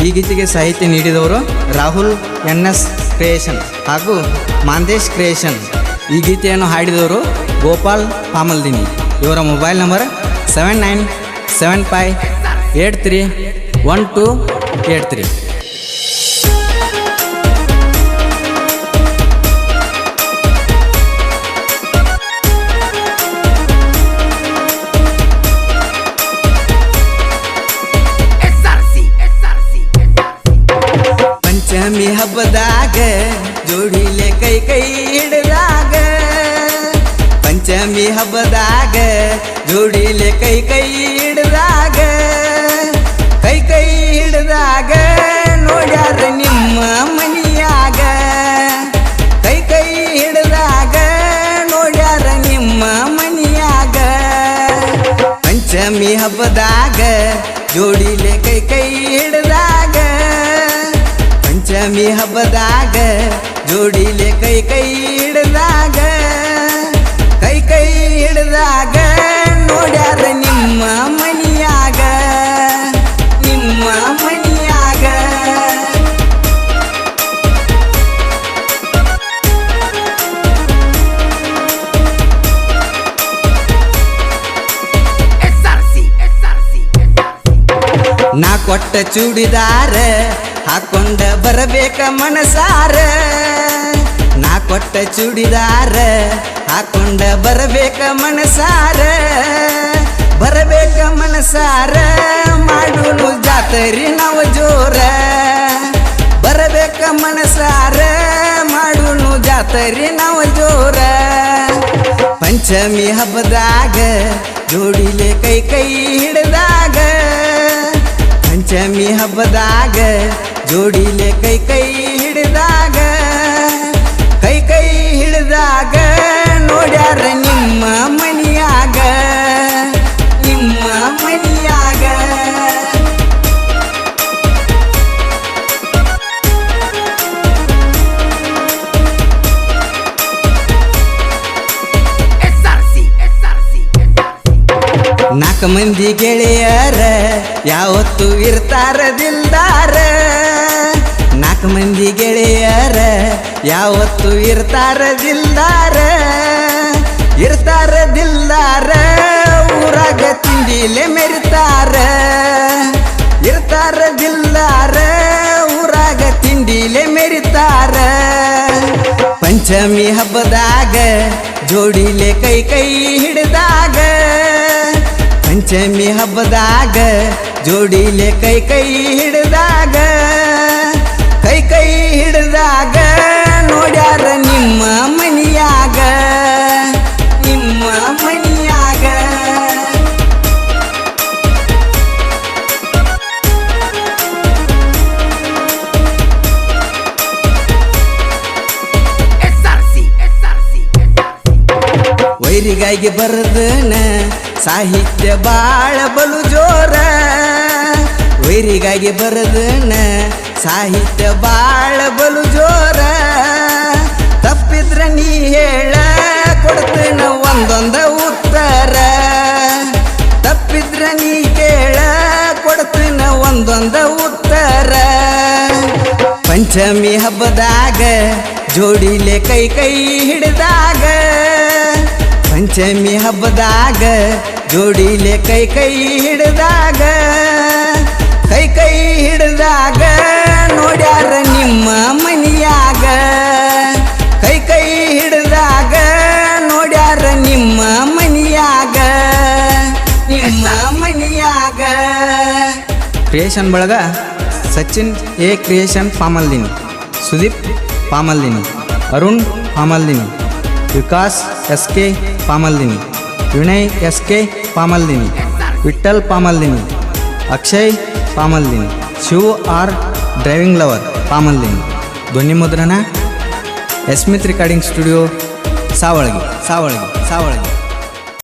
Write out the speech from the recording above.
ಈ ಗೀತೆಗೆ ಸಾಹಿತ್ಯ ನೀಡಿದವರು ರಾಹುಲ್ NS ಕ್ರಿಯೇಷನ್ ಹಾಗೂ ಮಾಂದೇಶ್ ಕ್ರಿಯೇಷನ್. ಈ ಗೀತೆಯನ್ನು ಹಾಡಿದವರು ಗೋಪಾಲ್ ಪಾಮಲ್ದಿನಿ. ಇವರ ಮೊಬೈಲ್ ನಂಬರ್ 7975831283. ಪಂಚಮಿ ಹಬ್ಬದಾಗ ಜೋಡಿಲೆ ಕೈ ಕೈ ಹಿಡಿದಾಗ, ಪಂಚಮಿ ಹಬ್ಬದಾಗ ಜೋಡಿಲೆ ಕೈ ಕೈ ಹಿಡಿದಾಗ, ಕೈ ಕೈ ಹಿಡಿದಾಗ ನೋಡ್ಯಾರ ನಿಮ್ಮ ಮನಿಯಾಗ, ಕೈ ಕೈ ಹಿಡಿದಾಗ ನೋಡ್ಯಾರ ನಿಮ್ಮ ಮನಿಯಾಗ. ಪಂಚಮಿ ಹಬ್ಬದಾಗ ಜೋಡಿಲೆ ಕೈ ಕೈ ಹಿಡಿದಾಗ, ಪಂಚಮಿ ಹಬ್ಬದಾಗ ಜೋಡಿಲೆ ಕೈ ಕೈ ಹಿಡಿದಾಗ, ಕೈ ಕೈ ಹಿಡಿದಾಗ ನೋಡ್ಯಾರ ನಿಮ್ಮ ಮನಿಯಾಗ, ನಿಮ್ಮ ಮನಿಯಾಗ. ನಾ ಕೊಟ್ಟ ಚೂಡಿದಾರ ಹಾಕೊಂಡ ಬರಬೇಕ ಮನಸಾರ, ನಾ ಕೊಟ್ಟ ಚೂಡಿದಾರ ಹಾಕೊಂಡ ಬರಬೇಕ ಮನಸಾರ, ಬರಬೇಕ ಮನಸಾರ ಮಾಡುನು ಜಾತರಿ ನಾವು ಜೋರ, ಬರಬೇಕ ಮನಸಾರ ಮಾಡುನು ಜಾತರಿ ನಾವು ಜೋರ. ಪಂಚಮಿ ಹಬ್ಬದಾಗ ಜೋಡಿಲೆ ಕೈ ಕೈ ಹಿಡಿದಾಗ, ಪಂಚಮಿ ಹಬ್ಬದಾಗ ಜೋಡಿಲೆ ಕೈ ಕೈ ಹಿಡಿದಾಗ, ಕೈ ಕೈ ಹಿಡಿದಾಗ ನೋಡ್ಯಾರ ನಿಮ್ಮ ಮನಿಯಾಗ, ನಿಮ್ಮ ಮನಿಯಾಗ. ನಾಲ್ಕು ಮಂದಿ ಗೆಳೆಯರ ಯಾವತ್ತು ಇರ್ತಾರ ದಿಲ್ದಾರ, ನಾಲ್ಕು ಮಂದಿ ಗೆಳೆಯರ ಯಾವತ್ತು ಇರ್ತಾರ ದಿಲ್ದಾರ, ಇರ್ತಾರ ದಿಲ್ದಾರ ಊರಾಗ ತಿಂಡಿಲೆ ಮೆರಿತಾರ, ಇರ್ತಾರ ದಿಲ್ದಾರ ಊರಾಗ ತಿಂಡಿಲೆ ಮೆರಿತಾರ. ಪಂಚಮಿ ಹಬ್ಬದಾಗ ಜೋಡಿಲೆ ಕೈ ಕೈ ಹಿಡಿದಾಗ, ಪಂಚಮಿ ಹಬ್ಬದಾಗ ಜೋಡಿಲೆ ಕೈ ಕೈ ಹಿಡಿದಾಗ, ಕೈ ಕೈ ಹಿಡಿದಾಗ ನೋಡ್ಯಾರ ನಿಮ್ಮ ಮನಿಯಾಗ, ನಿಮ್ಮ ಮನಿಯಾಗ. ವೈರಿಗಾಗಿ ಬರದನ ಸಾಹಿತ್ಯ ಬಾಳ ಬಲು ಜೋರ, ವೈರಿಗಾಗಿ ಬರದನ ಸಾಹಿತ್ಯ ಬಾಳ ಬಲು ಜೋರ. ತಪ್ಪಿದ್ರ ನೀ ಹೇಳ ಕೊಡ್ತೇನ ಒಂದೊಂದ ಉತ್ತರ, ತಪ್ಪಿದ್ರ ನೀ ಕೇಳ ಕೊಡ್ತೇನ ಒಂದೊಂದ ಉತ್ತರ. ಪಂಚಮಿ ಹಬ್ಬದಾಗ ಜೋಡಿಲೆ ಕೈ ಕೈ ಹಿಡಿದಾಗ, ಪಂಚಮಿ ಹಬ್ಬದಾಗ ಜೋಡಿಲೆ ಕೈ ಕೈ ಹಿಡಿದಾಗ, ಕೈ ಕೈ ಹಿಡಿದಾಗ ನೋಡ್ಯಾರ ನಿಮ್ಮ ಮನಿಯಾಗ, ಕೈ ಕೈ ಹಿಡಿದಾಗ ನೋಡ್ಯಾರ ನಿಮ್ಮ ಮನಿಯಾಗ, ನಿಮ್ಮ ಮನಿಯಾಗ. ಕ್ರಿಯೇಷನ್ ಬಳಗ Sachin A creation Pamaldini, Sudeep Pamaldini, Arun Pamaldini, Vikas SK Pamaldini, Vinay SK Pamaldini, Vittal Pamaldini, Akshay Pamaldini, Shiva R driving lover Pamaldini. ಧ್ವನಿ ಮುದ್ರಣ ಎಸ್ಮಿತ್ ರೆಕಾರ್ಡಿಂಗ್ ಸ್ಟುಡಿಯೋ ಸಾವಳಗಿ.